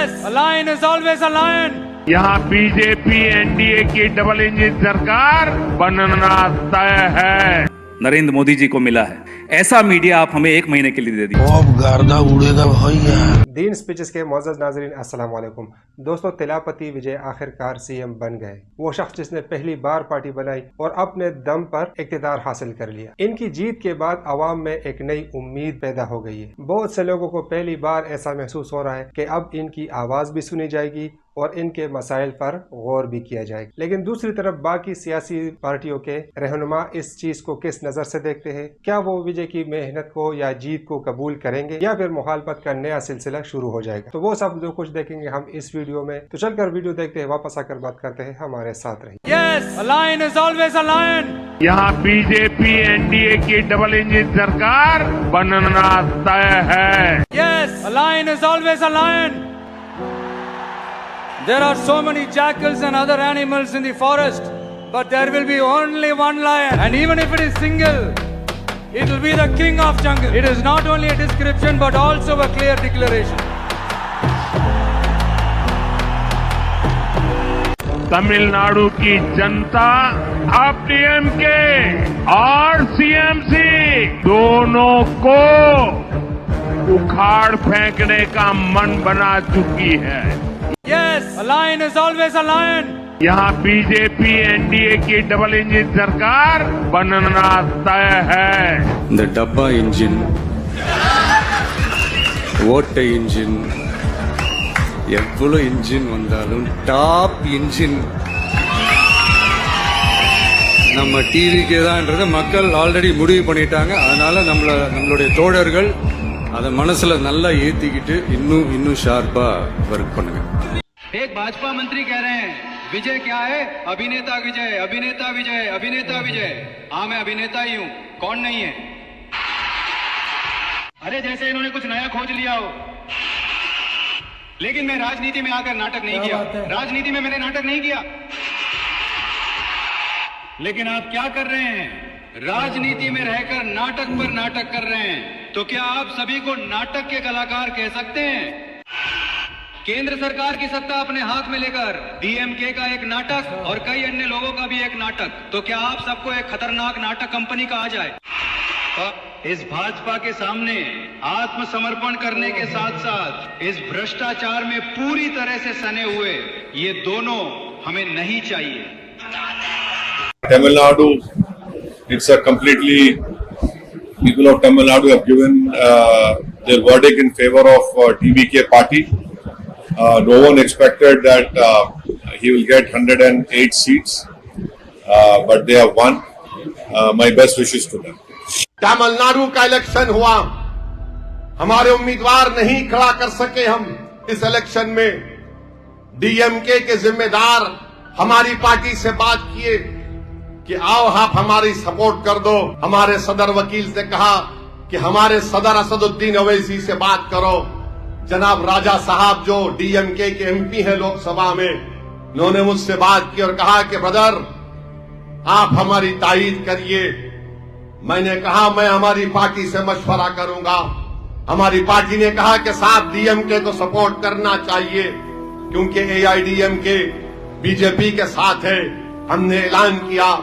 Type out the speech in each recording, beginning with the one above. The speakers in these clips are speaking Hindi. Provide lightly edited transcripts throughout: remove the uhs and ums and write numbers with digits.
Yes, a lion is always a lion. यहाँ बीजेपी एनडीए की डबल इंजन सरकार बनना तय है। नरेंद्र मोदी जी को मिला है ऐसा मीडिया आप हमें 1 महीने के लिए दे दीजिए। अब गर्दा उड़ेगा भैया। दीन स्पीचेस के मोअज़्ज़ज़ नाज़रीन अस्सलाम वालेकुम। दोस्तों, तिलापति विजय आखिरकार सीएम बन गए। वो शख्स जिसने पहली बार पार्टी बनाई और अपने दम पर इक़्तिदार हासिल कर लिया। इनकी जीत के बाद अवाम में एक नई उम्मीद पैदा हो गई है। बहुत से लोगों को पहली बार ऐसा महसूस हो रहा है कि अब इनकी आवाज़ भी सुनी जाएगी और इनके मसाइल पर गौर भी किया जाएगा। लेकिन दूसरी तरफ बाकी सियासी पार्टियों के रहनुमा इस चीज को किस नजर से देखते हैं? क्या वो विजय की मेहनत को या जीत को कबूल करेंगे या फिर मुखालफत का नया सिलसिला शुरू हो जाएगा? तो वो सब जो कुछ देखेंगे हम इस वीडियो में। तो चलकर वीडियो देखते हैं, वापस आकर बात करते हैं। हमारे साथ रहिए। Yes, a lion is always a lion. यहाँ बीजेपी एनडीए की डबल इंजन सरकार बनना तय है। Yes, a lion is always a lion. There are so many jackals and other animals in the forest, but there will be only one lion. And even if it is single, it will be the king of jungle. It is not only a description, but also a clear declaration. Tamil Nadu की जनता अब डीएमके और सीएमसी दोनों को उखाड़ फेंकने का मन बना चुकी है। Yes, a lion is always a lion. यहाँ बीजेपी एनडीए की डबल इंजन सरकार बनना तय है। இந்த டப்பா இன்ஜின், ஓட்டை இன்ஜின், எவ்வளவு இன்ஜின் வந்தாலும் டாப் இன்ஜின் நம்ம டிவிக்கே தான்ன்றதை மக்கள் ஆல்ரெடி முடிவு பண்ணிட்டாங்க. அதனால நம்மளுடைய தோழர்கள் அதை மனசுல நல்லா ஏத்திக்கிட்டு இன்னும் ஷார்ப்பா ஒர்க் பண்ணுங்க। एक भाजपा मंत्री कह रहे हैं विजय क्या है? अभिनेता विजय, अभिनेता विजय, अभिनेता विजय। हाँ, मैं अभिनेता ही हूँ, कौन नहीं है? अरे जैसे इन्होंने कुछ नया खोज लिया हो। लेकिन मैं राजनीति में आकर नाटक नहीं किया। राजनीति में मैंने नाटक नहीं किया। लेकिन आप क्या कर रहे हैं? राजनीति में रहकर नाटक पर नाटक कर रहे हैं। तो क्या आप सभी को नाटक के कलाकार कह सकते हैं? केंद्र सरकार की सत्ता अपने हाथ में लेकर डीएमके का एक नाटक और कई अन्य लोगों का भी एक नाटक, तो क्या आप सबको एक खतरनाक नाटक कंपनी कहा जाए? इस भाजपा के सामने आत्मसमर्पण करने के साथ साथ इस भ्रष्टाचार में पूरी तरह से सने हुए ये दोनों हमें नहीं चाहिए। Tamil it's a completely, people of Tamil Nadu have given their verdict in favor of TVK party. No one expected that he will get 108 seats, but they have won. My best wishes to them. Tamil Nadu का इलेक्शन हुआ, हमारे उम्मीदवार नहीं खड़ा कर सके हम इस इलेक्शन में। डीएमके के जिम्मेदार हमारी पार्टी से बात किए कि आओ आप हमारी सपोर्ट कर दो। हमारे सदर वकील से कहा कि हमारे सदर असदुद्दीन ओवैसी से बात करो। जनाब राजा साहब जो डीएमके के एमपी हैं लोकसभा में, उन्होंने मुझसे बात की और कहा कि ब्रदर आप हमारी तायीद करिए। मैंने कहा मैं हमारी पार्टी से मशवरा करूंगा। हमारी पार्टी ने कहा कि साहब डीएमके को सपोर्ट करना चाहिए क्योंकि एआईडीएमके बीजेपी के साथ है। हमने ऐलान किया।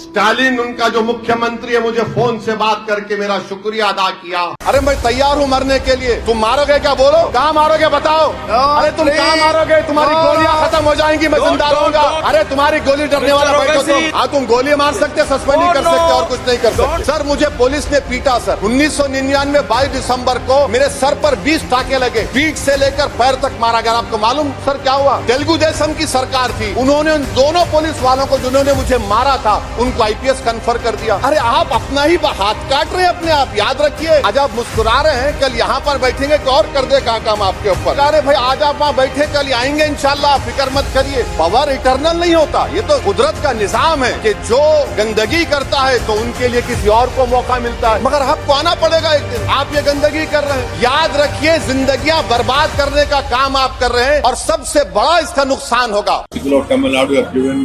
स्टालिन उनका जो मुख्यमंत्री है मुझे फोन से बात करके मेरा शुक्रिया अदा किया। अरे मैं तैयार हूँ मरने के लिए। तुम मारोगे क्या? बोलो, कहाँ मारोगे बताओ? अरे तुम कहाँ मारोगे? तुम्हारी गोलियां खत्म हो जाएंगी, मैं जिंदा रहूंगा। अरे तुम्हारी गोली डरने वाला बैठो तुम। हाँ, तुम गोली मार सकते, सस्पेंड नहीं कर सकते और कुछ नहीं कर सकते। सर मुझे पुलिस ने पीटा सर। 1999 22 दिसंबर को मेरे सर पर 20 टाके लगे, पीठ से लेकर पैर तक मारा गया। आपको मालूम सर क्या हुआ? तेलुगु देशम की सरकार थी, उन्होंने उन दोनों पुलिस वालों को जिन्होंने मुझे मारा था उनको आईपीएस कन्फर कर दिया। अरे आप अपना ही हाथ काट रहे हैं अपने आप। याद रखिए, आज आप मुस्कुरा रहे हैं, कल यहाँ पर बैठेंगे तो और कर दे काम आपके ऊपर। अरे भाई आज आप वहाँ बैठे, कल आएंगे इंशाल्लाह, फिक्र मत करिए। पावर इटर्नल नहीं होता, ये तो कुदरत का निजाम है कि जो गंदगी करता है तो उनके लिए किसी और को मौका मिलता है, मगर आपको आना पड़ेगा एक दिन। आप ये गंदगी कर रहे हैं, याद रखिए जिंदगियां बर्बाद करने का काम आप कर रहे हैं और सबसे बड़ा इसका नुकसान होगा। People of Tamil Nadu have given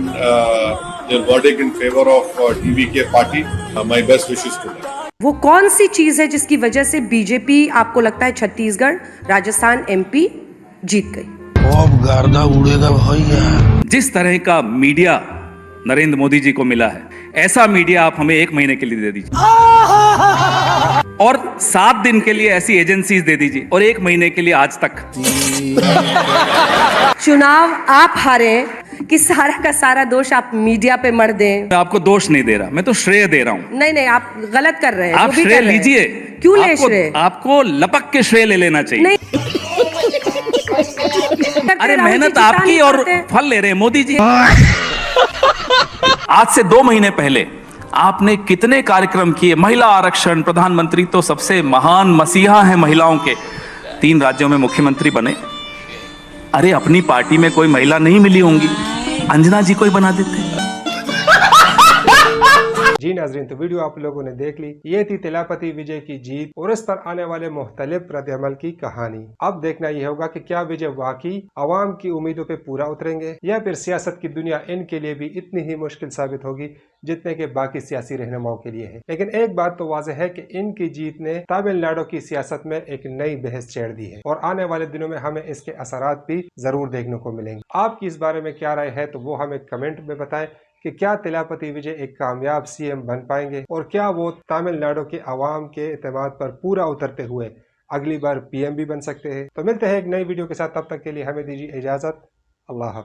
their verdict in favor of TVK party. My best wishes to them. वो कौन सी चीज है जिसकी वजह से बीजेपी आपको लगता है छत्तीसगढ़, राजस्थान, एमपी जीत गई? अब गर्दा उड़ेगा भैया। जिस तरह का मीडिया नरेंद्र मोदी जी को मिला है, ऐसा मीडिया आप हमें 1 महीने के लिए दे दीजिए और 7 दिन के लिए ऐसी एजेंसीज दे दीजिए और 1 महीने के लिए आज तक। चुनाव आप हारे कि सारा का सारा दोष आप मीडिया पे मर दें। मैं आपको दोष नहीं दे रहा, मैं तो श्रेय दे रहा हूं। नहीं, आप गलत कर रहे हैं। आप श्रेय लीजिए। क्यों ले श्रेय? आपको लपक के श्रेय ले लेना चाहिए। नहीं। अरे मेहनत आपकी और फल ले रहे हैं मोदी जी। आज से 2 महीने पहले आपने कितने कार्यक्रम किए, महिला आरक्षण, प्रधानमंत्री तो सबसे महान मसीहा हैं महिलाओं के, 3 राज्यों में मुख्यमंत्री बने। अरे अपनी पार्टी में कोई महिला नहीं मिली होंगी, अंजना जी को ही बना देते। जी नाजरीन, तो वीडियो आप लोगों ने देख ली। ये थी तेलापति विजय की जीत और इस पर आने वाले मुख्तलिफ रद्द-ए-अमल की कहानी। अब देखना यह होगा कि क्या विजय वाकई अवाम की उम्मीदों पे पूरा उतरेंगे या फिर सियासत की दुनिया इनके लिए भी इतनी ही मुश्किल साबित होगी जितने के बाकी सियासी रहनुमाओं के लिए है। लेकिन एक बात तो वाज़ेह है कि इनकी जीत ने तमिलनाडु की सियासत में एक नई बहस छेड़ दी है और आने वाले दिनों में हमें इसके असरात भी जरूर देखने को मिलेंगे। आपकी इस बारे में क्या राय है तो वो हमें कमेंट में बताएं कि क्या तेलापति विजय एक कामयाब सीएम बन पाएंगे और क्या वो तमिलनाडु के अवाम के एतमाद पर पूरा उतरते हुए अगली बार पीएम भी बन सकते हैं। तो मिलते हैं एक नई वीडियो के साथ, तब तक के लिए हमें दीजिए इजाजत। अल्लाह हाफ़िज़।